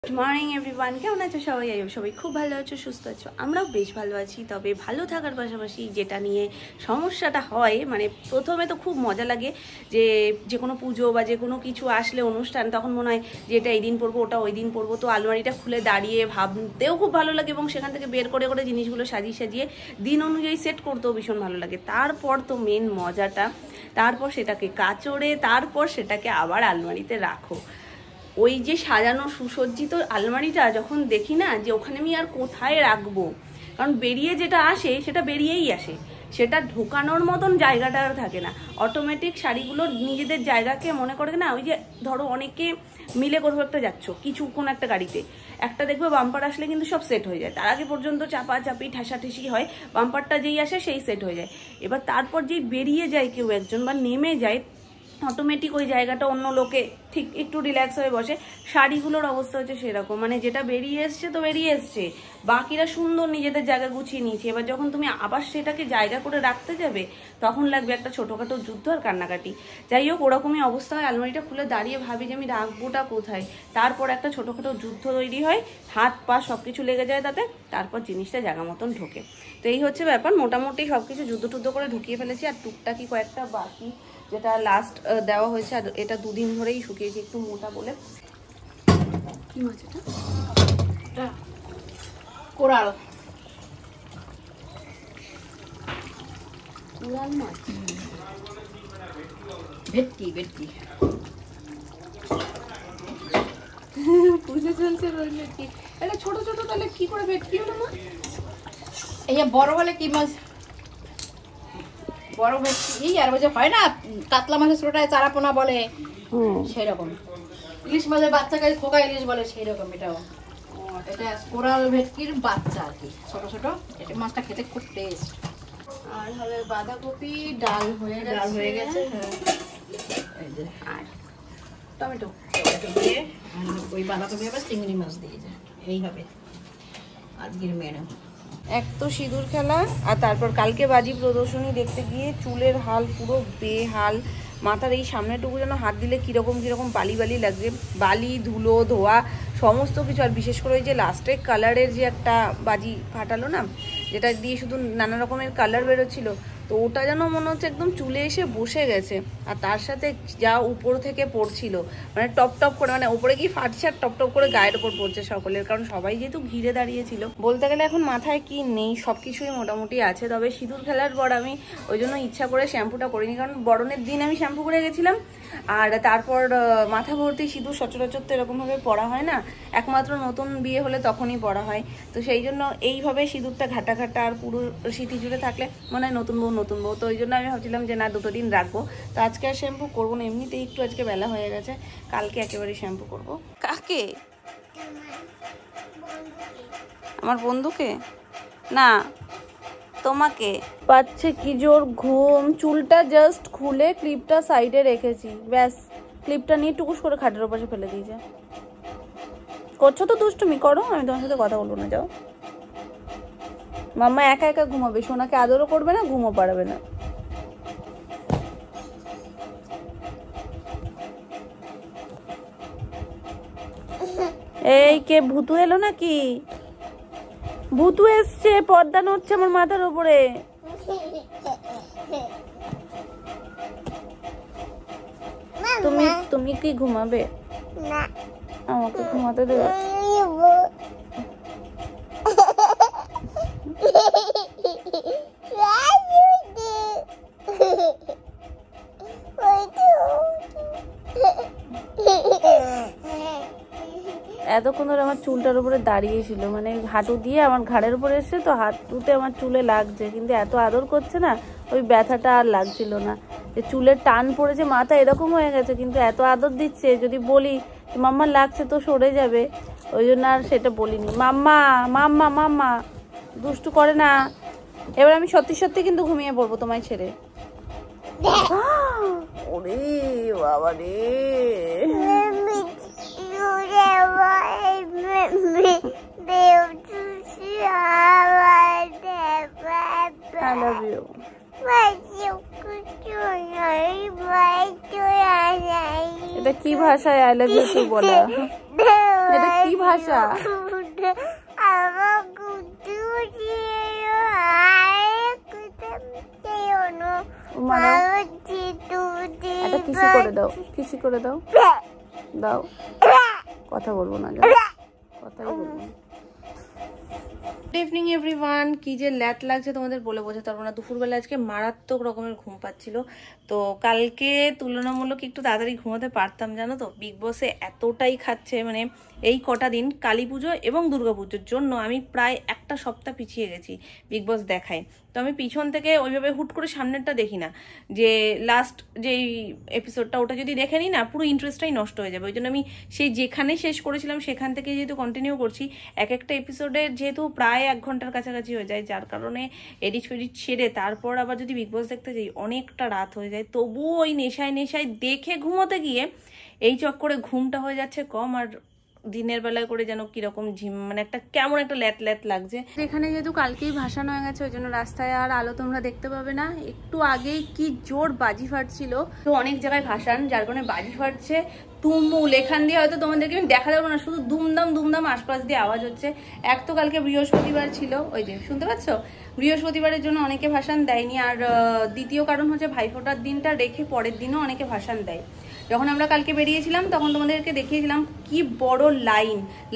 Good morning everyone, কেমন আছো সবাই? সবাই খুব ভালো আছো, সুস্থ আছো, আমরাও বেশ ভালো আছি। তবে ভালো থাকার পাশাপাশি যেটা নিয়ে সমস্যাটা হয়, মানে প্রথমে তো খুব মজা লাগে যে কোনো পুজো বা যে কোনো কিছু আসলে অনুষ্ঠান, তখন মনে হয় যে এটা এই দিন পরবো, ওটা ওই দিন পরবো। তো আলমারিটা খুলে দাঁড়িয়ে ভাবতেও খুব ভালো লাগে এবং সেখান থেকে বের করে করে জিনিসগুলো সাজিয়ে সাজিয়ে দিন অনুযায়ী সেট করতেও ভীষণ ভালো লাগে। তারপর তো মেন মজাটা, তারপর সেটাকে কাচড়ে, তারপর সেটাকে আবার আলমারিতে রাখো। ওই যে সাজানো সুসজ্জিত আলমারিটা যখন দেখি না, যে ওখানে আমি আর কোথায় রাখবো, কারণ বেরিয়ে যেটা আসে সেটা বেরিয়েই আসে, সেটা ঢোকানোর মতন জায়গাটা আর থাকে না। অটোমেটিক শাড়িগুলো নিজেদের জায়গাকে মনে করে না। ওই যে ধরো অনেকে মিলে কোথাও একটা যাচ্ছ, কিছু কোনো একটা গাড়িতে, একটা দেখবে বাম্পার আসলে কিন্তু সব সেট হয়ে যায়, তার আগে পর্যন্ত চাপাচাপি ঠাসাঠাসি হয়, বাম্পারটা যেই আসে সেই সেট হয়ে যায়। এবার তারপর যেই বেরিয়ে যায় কেউ একজন বা নেমে যায়, অটোমেটিক ওই জায়গাটা অন্য লোকে ঠিক একটু রিল্যাক্স হয়ে বসে। শাড়িগুলোর অবস্থা হচ্ছে সেরকম, মানে যেটা বেরিয়ে এসছে তো বেরিয়ে এসছে, বাকিরা সুন্দর নিজেদের জায়গা গুছিয়ে নিয়েছে। এবার যখন তুমি আবার সেটাকে জায়গা করে রাখতে যাবে, তখন লাগবে একটা ছোটোখাটো যুদ্ধ আর কান্নাকাটি। যাই হোক, ওরকমই অবস্থা হয়। আলমারিটা খুলে দাঁড়িয়ে ভাবি যে আমি রাখবোটা কোথায়, তারপর একটা ছোটোখাটো যুদ্ধ তৈরি হয়, হাত পা সব কিছু লেগে যায় তাতে, তারপর জিনিসটা জায়গা মতন ঢোকে। তো এই হচ্ছে ব্যাপার, মোটামুটি সব কিছু যুদ্ধ টুদ্ধ করে ঢুকিয়ে ফেলেছি। আর টুকটাকি কয়েকটা বাকি, যেটা লাস্ট দেওয়া হয়েছে, আর এটা দুদিন ধরেই শুকিয়েছি একটু মোটা বলে। কি মাছ এটা? কোরাল, কোরাল মাছ, ভেটকি ভেটকি পুজো চলছে রোজ ভেটকি। এটা ছোট ছোট, তাহলে কি করে ভেটকি হলো না? এই বড় বলে কি মাছ, বড় ভেটকি। আর ওই যে হয় না কাতলা মাছের ছোটটায় চারাপোনা বলে, সেই রকম। ইলিশ মাছের বাচ্চাকে খোকা ইলিশ বলে, সেই রকম এটাও। এটা কোরাল ভেটকির বাচ্চা আর কি, ছোট ছোট। এটা মাছটা খেতে খুব টেস্ট। আর হবে বাঁধাকপি, ডাল হয়ে গেছে, এই যে আর টমেটো দিয়ে ওই বাঁধাকপি হবে, চিংড়ি মাছ দিয়ে যায়। এই হবে আজকের মেনু। এক তো সিঁদুর খেলা, আর তারপর কালকে বাজি প্রদর্শনী দেখতে গিয়ে চুলের হাল পুরো বেহাল। মাথার এই সামনেটুকু যেন হাত দিলে কীরকম কীরকম বালি বালি লাগছে, বালি ধুলো ধোয়া সমস্ত কিছু। আর বিশেষ করে ওই যে লাস্টে কালারের যে একটা বাজি ফাটালো না, যেটা দিয়ে শুধু নানা রকমের কালার বেরোচ্ছিল, তো ওটা যেন মনে হচ্ছে একদম চুলে এসে বসে গেছে। আর তার সাথে যা উপর থেকে পড়ছিল, মানে টপ টপ করে, মানে ওপরে কি ফাটছে আর টপ টপ করে গায়ের ওপর পড়ছে সকলের, কারণ সবাই যেহেতু ঘিরে দাঁড়িয়েছিল। বলতে গেলে এখন মাথায় কি নেই, সব কিছুই মোটামুটি আছে। তবে সিঁদুর খেলার পর আমি ওই জন্য ইচ্ছা করে শ্যাম্পুটা করিনি, কারণ বরণের দিন আমি শ্যাম্পু করে গেছিলাম, আর তারপর মাথা ভর্তি সিঁদুর সচরাচর তো এরকমভাবে পরা হয় না, একমাত্র নতুন বিয়ে হলে তখনই পরা হয়। তো সেই জন্য এইভাবে সিঁদুরটা ঘাটা ঘাটা আর পুরো সিঁথি জুড়ে থাকলে মনে হয় নতুন বউ। তো ওই জন্য আমি ভাবছিলাম যে না, দুটো দিন রাখবো। তো আজকে আর শ্যাম্পু করবো না, এমনিতেই একটু আজকে বেলা হয়ে গেছে, কালকে একেবারে শ্যাম্পু করবো। কাকে? আমার বন্ধুকে না, তোমাকে। পাচ্ছে কি জোর ঘুম, চুলটা জাস্ট খুলে ক্লিপটা সাইডে রেখেছি, ব্যাস ক্লিপটা নিয়ে টুকুস করে খাটের ওপাশে ফেলে দিয়েছে। করছো তো দুষ্টুমি, করো, আমি তোমার সাথে কথা বলবো না, যাও। মাম্মা একা একা ঘুমাবে, সোনাকে আদরও করবে না, ঘুমও পারবে না। এই কে ভূতু এলো নাকি? ভূতু এসছে, পর্দা নড়ছে আমার মাথার উপরে। তুমি কি ঘুমাবে? না, আমাকে ঘুমাতে দেবে? এতক্ষণ ধরে আমার চুলটার উপরে দাঁড়িয়েছিল, মানে হাঁটু দিয়ে আমার ঘাড়ের উপরে এসছে, তো হাঁটুতে আমার চুলে লাগছে, কিন্তু এত আদর করছে না, ওই ব্যথাটা আর লাগছিল না। যে চুলের টান পড়েছে, মাথা এরকম হয়ে গেছে, কিন্তু এত আদর দিচ্ছে, যদি বলি মাম্মা লাগছে তো সরে যাবে, ওই জন্য আর সেটা বলিনি। মাম্মা মাম্মা মাম্মা দুষ্টু করে না। এবার আমি সত্যি সত্যি কিন্তু ঘুমিয়ে পড়বো তোমায় ছেড়ে। ওরে বাবা রে, I love you. এটা কি ভাষায় আই লাভ ইউ টু বলা? এটা কি ভাষা? একটা কিসি করে দাও, কিসি করে দাও, দাও। কথা বলবো না, কথাই বলবো না। Good evening everyone. কি যে ল্যাট লাগছে তোমাদের বলে বোঝাতে পারবো না। দুপুরবেলা আজকে মারাত্মক রকমের ঘুম পাচ্ছিল। তো কালকে তুলনামূলক একটু তাড়াতাড়ি ঘুমাতে পারতাম, জানো তো। বিগ বসে এতটাই খাচ্ছে, মানে এই কটা দিন কালী পুজো এবং দুর্গাপুজোর জন্য আমি প্রায় একটা সপ্তাহ পিছিয়ে গেছি বিগ বস দেখায়। তো আমি পিছন থেকে ওইভাবে হুট করে সামনেরটা দেখি না, যে লাস্ট যেই এপিসোডটা ওটা যদি দেখে নিই না পুরো ইন্টারেস্টটাই নষ্ট হয়ে যাবে। ওই জন্য আমি সেই যেখানে শেষ করেছিলাম সেখান থেকে যেহেতু কন্টিনিউ করছি, এক একটা এপিসোডে যেহেতু প্রায় 1 ঘন্টার কাছাকাছি হয়ে যায়, যার কারণে এডিট ফেডিট ছেড়ে তারপর আবার যদি বিগ বস দেখতে যাই অনেকটা রাত হয়ে যায়। তবুও ওই নেশায় দেখে ঘুমোতে গিয়ে এই চক্করে ঘুমটা হয়ে যাচ্ছে কম, আর দিনের বেলায় করে যেন কিরকম ঝিম, মানে একটা কেমন একটা ল্যাট ল্যাট লাগছে। এখানে যেহেতু কালকেই ভাসানো হয়ে গেছে ওই জন্য রাস্তায় আর আলো তোমরা দেখতে পাবে না। একটু আগেই কি জোর বাজি ফাটছিল, তো অনেক জায়গায় ভাসান যার কারণে বাজি ফাটছে তুমুল। এখান দিয়ে হয়তো তোমাদেরকে আমি দেখা যাবো না, শুধু দুমদাম দুমদাম আশপাশ দিয়ে আওয়াজ হচ্ছে। এক তো কালকে বৃহস্পতিবার ছিল, ওই যে শুনতে পাচ্ছ, বৃহস্পতিবারের জন্য অনেকে ভাসান দেয়নি। আর দ্বিতীয় কারণ হচ্ছে ভাইফোঁটার দিনটা রেখে পরের দিনও অনেকে ভাসান দেয়। যখন আমরা কালকে বেরিয়েছিলাম তখন তোমাদেরকে দেখিয়েছিলাম কি বড়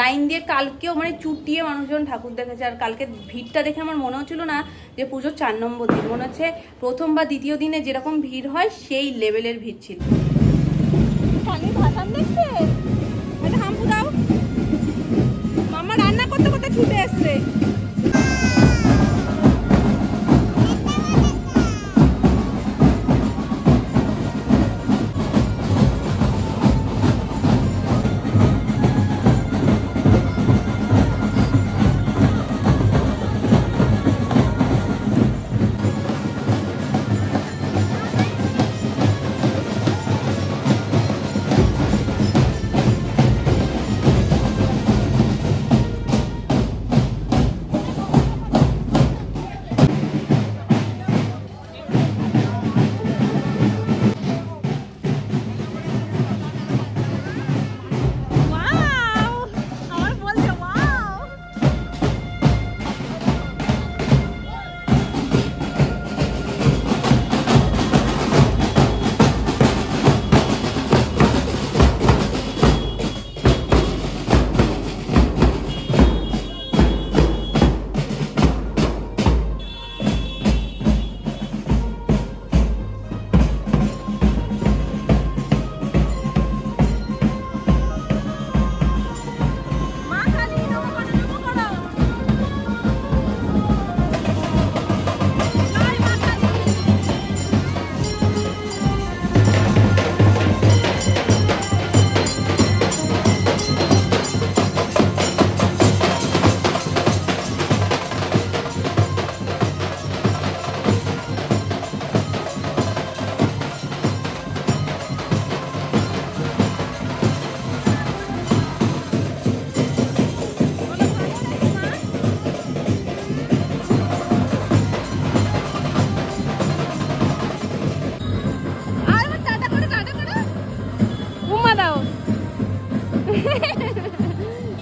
লাইন দিয়ে কালকেও মানে চুটিয়ে মানুষজন ঠাকুর দেখেছে। আর কালকে ভিড়টা দেখে আমার মনে হচ্ছিল না যে পুজোর 4 নম্বর দিন, মনে হচ্ছে প্রথম বা দ্বিতীয় দিনে যেরকম ভিড় হয় সেই লেভেলের ভিড় ছিল। হাম্পু দাও, মামা রান্না করতে করতে ছুটে এসছে।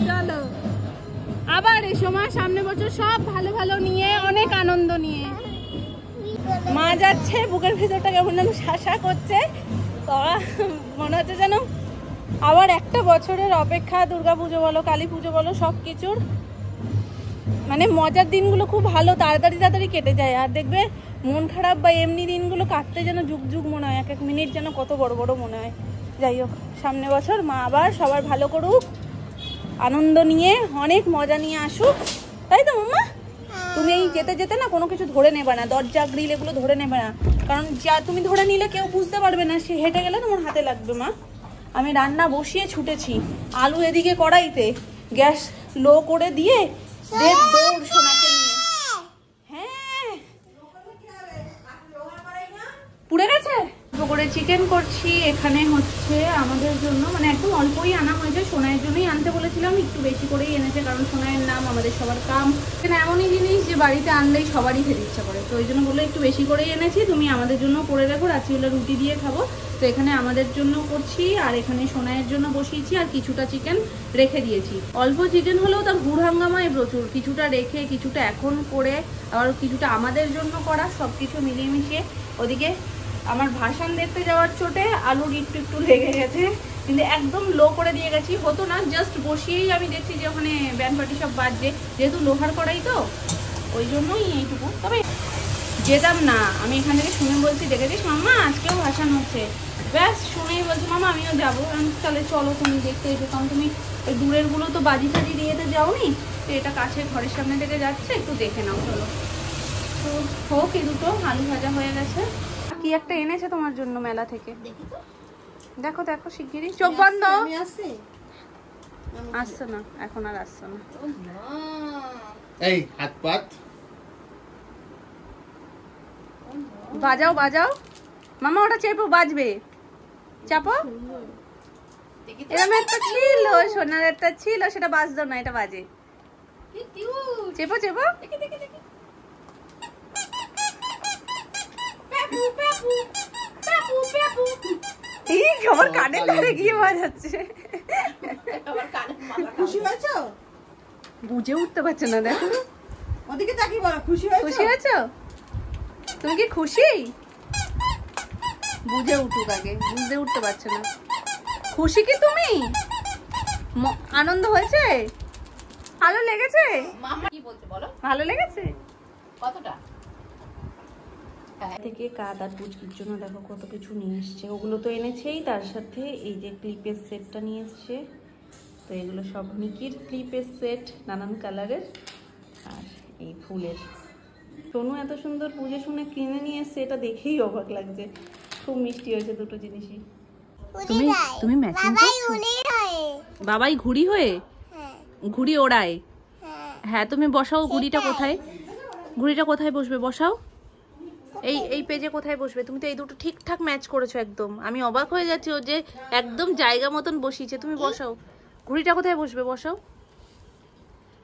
চলো আবার এসো মা, সামনে বছর সব ভালো ভালো নিয়ে অনেক আনন্দ নিয়ে। মা যাচ্ছে, বুকের ভিতরটা কেমন যেন শাসা করছে, মনে হচ্ছে যেন আবার একটা বছরের অপেক্ষা। দুর্গাপুজো বলো, কালী পুজো বলো, সব কিছুর মানে মজার দিনগুলো খুব ভালো তাড়াতাড়ি কেটে যায়। আর দেখবে মন খারাপ বা এমনি দিনগুলো কাটতে যেন যুগ যুগ মনে হয়, 1 মিনিট যেন কত বড় বড় মনে হয়। যাই হোক, সামনে বছর মা আবার সবার ভালো করুক, আনন্দ নিয়ে অনেক মজা নিয়ে আসুক, তাই তো মাম্মা? তুমি এই যেতে যেতে না কোনো কিছু ধরে নেবে না, দরজা গ্রিল এগুলো ধরে নেবে না, কারণ যা তুমি ধরে নিলে কেউ বুঝতে পারবে না, সে হেঁটে গেলে তোমার হাতে লাগবে। মা আমি রান্না বসিয়ে ছুটেছি, আলু এদিকে কড়াইতে, গ্যাস লো করে দিয়ে দৌড় সোনাকে নিয়ে। হ্যাঁ পুড়ে গেছে, করে চিকেন করছি। এখানে হচ্ছে আমাদের জন্য মানে একদম অল্পই আনা হয়েছে, সোনাইয়ের জন্যই আনতে বলেছিলাম, একটু বেশি করেই এনেছে কারণ সোনাইয়ের নাম, আমাদের সবার কাম। এখানে এমনই জিনিস যে বাড়িতে আনলেই সবারই খেতে ইচ্ছা করে, তো ওই জন্য বলে একটু বেশি করেই এনেছি, তুমি আমাদের জন্য করে রাখো, রাত্রিবেলা রুটি দিয়ে খাবো। তো এখানে আমাদের জন্য করছি আর এখানে সোনাইয়ের জন্য বসিয়েছি আর কিছুটা চিকেন রেখে দিয়েছি। অল্প চিকেন হলেও তার গুড় হাঙ্গামায় প্রচুর, কিছুটা রেখে কিছুটা এখন করে আবার কিছুটা আমাদের জন্য করা, সব কিছু মিলিয়ে মিশিয়ে। ওদিকে আমার ভাসান দেখতে যাওয়ার চোটে আলুর একটু একটু লেগে গেছে, কিন্তু একদম লো করে দিয়ে গেছি, হতো না, জাস্ট বসিয়েই আমি দেখছি যে ওখানে ব্যান্ড পার্টি সব বাজছে, যেহেতু লোহার কড়াই তো ওই জন্যই এইটুকু। তবে যেতাম না, আমি এখান থেকে শুনে বলছি, দেখেছিস মাম্মা আজকেও ভাসান হচ্ছে, ব্যাস শুনেই বলছি মামা আমিও যাবো। তাহলে চলো তুমি দেখতে এসো, কারণ তুমি ওই দূরেরগুলো তো বাজি টাজি দিয়ে তো যাওনি, তো এটা কাছে ঘরের সামনে থেকে যাচ্ছে, একটু দেখে নাও চলো। তো হোক, এই দুটো আলু ভাজা হয়ে গেছে। কি একটা এনেছে তোমার জন্য মেলা থেকে, দেখো দেখো শিগগিরই, চোখ বন্ধ। আসছে না এখন, আর আসছে না। এই হাত পাত বাজাও বাজাও মামা, ওটা চেপো, বাজবে, চাপো। এরকম একটা ছিল, সোনার একটা ছিল, সেটা বাজতো না, এটা বাজে, চেপো চেপো। আমার কানের ধারে গিয়ে বাজাচ্ছে, খুশি হয়েছো? বুঝে উঠতে পারছে না, দেখো ওদিকে তাকিয়ে বলো খুশি হয়েছো? খুশি হয়েছো? তুমি কি খুশি? বুঝে উঠুক আগে, বুঝতে উঠতে পারছে না। খুশি কি তুমি? আনন্দ হয়েছে? ভালো লেগেছে? মাম্মা কি বলতে বলো, ভালো লেগেছে কতটা? থেকে কাঁদ আর পুচকির জন্য দেখো কত কিছু নিয়ে এসছে, ওগুলো তো এনেছেই, তার সাথে এই যে ক্লিপের সেটটা নিয়ে এসছে। তো এগুলো সব নিকির ক্লিপের সেট, নানান কালারের, আর এই ফুলের। সোনু এত সুন্দর বুঝে শুনে কিনে নিয়ে এসছে, এটা দেখেই অবাক লাগছে, খুব মিষ্টি হয়েছে দুটো জিনিসই। তুমি তুমি ম্যাচিং করছো? বাবাই ঘুড়ি হয়ে ঘুড়ি ওড়ায়? হ্যাঁ, তুমি বসাও ঘুড়িটা কোথায়, ঘুড়িটা কোথায় বসবে বসাও, এই পেজে কোথায় বসবে? তুমি তো এই দুটো ঠিকঠাক ম্যাচ করেছো একদম, আমি অবাক হয়ে যাচ্ছি, ও যে একদম জায়গা মতন বসিয়েছে। তুমি বসাও, ঘুড়িটা কোথায় বসবে বসাও,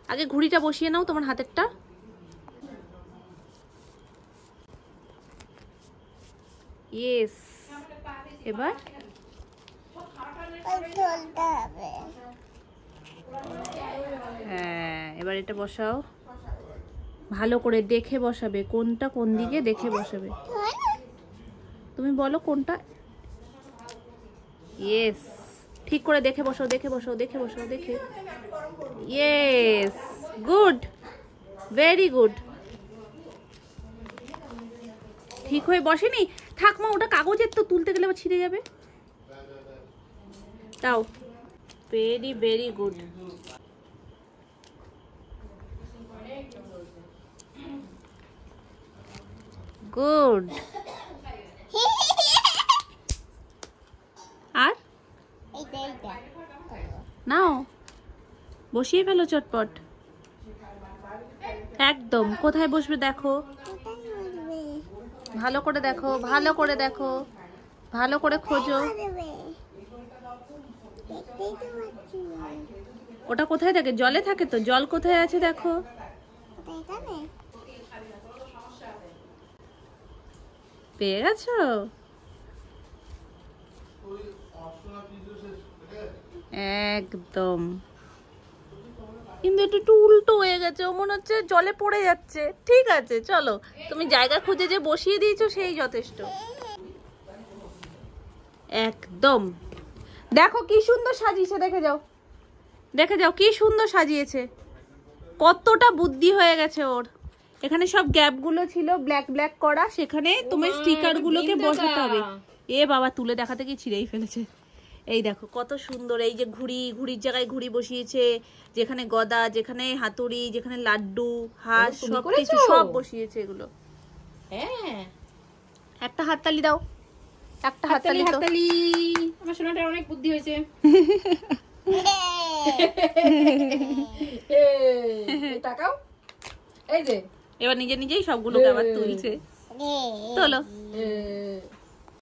আগে ঘুড়িটা বসিয়ে নাও তোমার হাতেরটা। ইয়েস, এবার হ্যাঁ, এবার এটা বসাও, ভালো করে দেখে বসাবে, কোনটা কোন দিকে দেখে বসাবে। তুমি বলো কোনটা, ইয়েস, ঠিক করে দেখে বসাও, দেখে বসাও, দেখে বসাও, দেখে, ইয়েস, গুড, ভেরি গুড। ঠিক হয়ে বসেনি, থাক মা, ওটা কাগজের তো, তুলতে গেলে আবার ছিঁড়ে যাবে। দাও, ভেরি ভেরি গুড। গুড। আর নাও, বসিয়ে ফেলো চটপট, একদম। কোথায় বসবে দেখো, ভালো করে দেখো, ভালো করে দেখো, ভালো করে খোঁজো। ওটা কোথায় থাকে? জলে থাকে তো, জল কোথায় আছে দেখো। পেয়ে গেছো? একদম, কিন্তু এটা একটু উল্টো হয়ে গেছে, ও মনে হচ্ছে জলে পড়ে যাচ্ছে। ঠিক আছে চলো, তুমি জায়গা খুঁজে যে বসিয়ে দিয়েছো সেই যথেষ্ট। একদম, দেখো কি সুন্দর সাজিয়েছে, দেখে যাও, দেখে যাও কি সুন্দর সাজিয়েছে, কতটা বুদ্ধি হয়ে গেছে ওর। এখানে সব গ্যাপগুলো ছিল ব্ল্যাক ব্ল্যাক করা, সেখানে তোমার স্টিকার গুলোকে বসাতে হবে। এ বাবা, তুলে দেখাতে কি ছিঁড়েই ফেলেছে। এই দেখো কত সুন্দর, এই যে ঘুড়ি, ঘুড়ির জায়গায় ঘুড়ি বসিয়েছে, যেখানে গদা, যেখানে হাতুড়ি, যেখানে লাড্ডু, হাঁস, সব কিছু সব বসিয়েছে এগুলো। হ্যাঁ, একটা হাততালি দাও, একটা হাততালি, হাততালি। আমার সোনাটার অনেক বুদ্ধি হয়েছে। তাকাও, এই যে এবার নিজে নিজেই সবগুলোকে আবার তুলছে, তোলো।